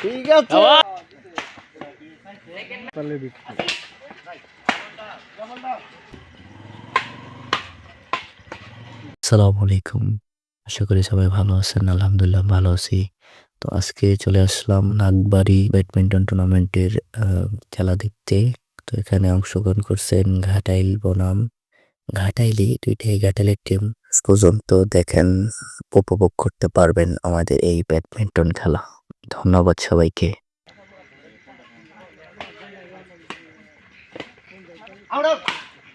ঠিক আছে আসসালামু আলাইকুম। আশা করি সবাই ভালো আছেন। আলহামদুলিল্লাহ ভালো আছি। তো আজকে চলে আসলাম নাগবাড়ি ব্যাডমিন্টন টুর্নামেন্টের খেলা দেখতে। তো এখানে অংশগ্রহণ করছেন ঘাটাইল বনাম ঘাটাইলি, দুইটাই ঘাটাইলের টিম। পর্যন্ত দেখেন, উপভোগ করতে পারবেন আমাদের এই ব্যাডমিন্টন খেলা। ধন্যবাদ সবাইকে।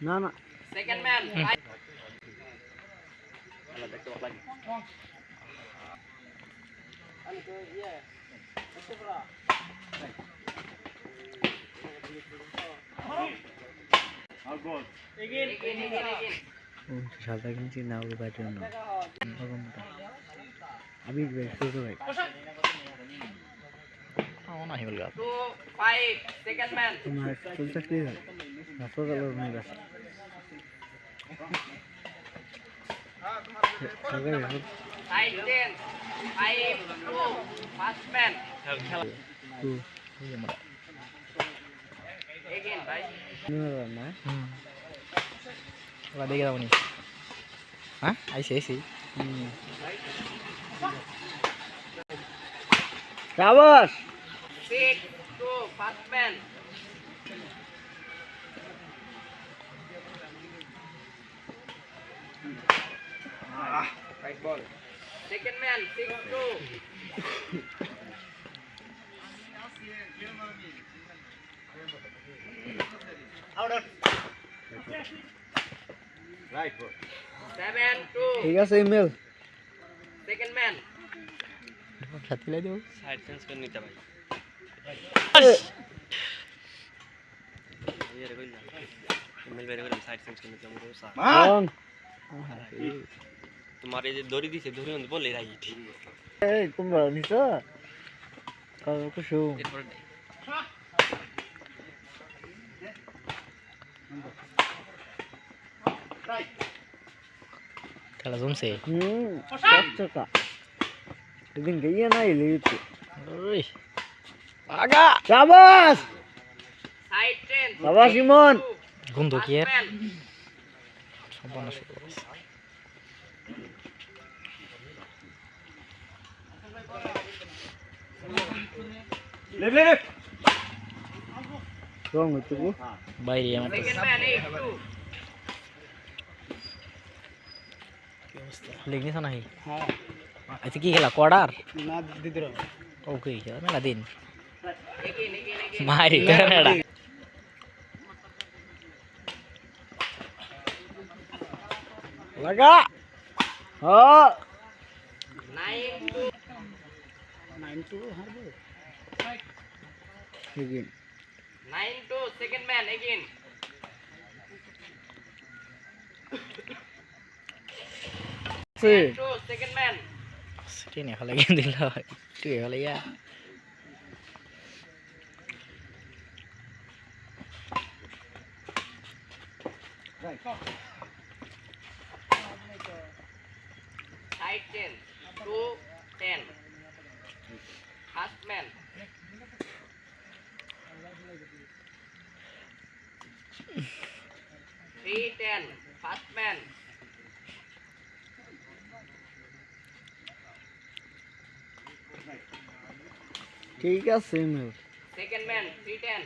না না Second man. Again. সাদা কিনছি না ওই বাইটের না আবির ভাই ছোট ভাই না হিমল গা 2-5. Second man. তোমার চলতে কি হয় নাচো গেল মেয়ে বাস Side 10. 5-2. First man. Again, bye. না ওরা দেখে যাবনি। হ্যাঁ আইসি শাবাশ 6-2. First man. Right ball. Second man. 6-2. Right ball. 7-2. ঠিক আছে ইমেল Second man. সাথে লাই দেব। Side change করে নিতে ভাই। এর কইলা। ইমেল বের করে সাইড চেঞ্জ করে নিতে আমরা সা। মান তোমার এই যে দড়ি দিছে দড়ি মধ্যে বলে রাইট। এই তোমরা নিছো কাল কুশু এরপর খেলা জমছে। চকা এদিন গিয়ে না এলে তো ওই আগা শাবাশ সাইড চেঞ্জ। শাবাশ ইমন গন্ধ কি এর? First man. সম্পূর্ণ শুরু করছে। রং হচ্ছে গো বাইরে আমার Second man. 8-2. লেগ নিছ নাহি? হ্যাঁ। আচ্ছা কি খেলা কোয়ার্টার? না দিতে রো ওকে খেলা মেলা দিন Again. মারি কানাডা। লাগা হ্যাঁ 9-2. 9-2 হারবে এগেইন 9-2. Second man. Again. সে 10-2. Second man. ট্রেনে খেলা গেম দিল তুই খেলা ইয়া Side change. 2-10. First man. Three 10. First man. ঠিক আছে ইমেল Second man. 3-10.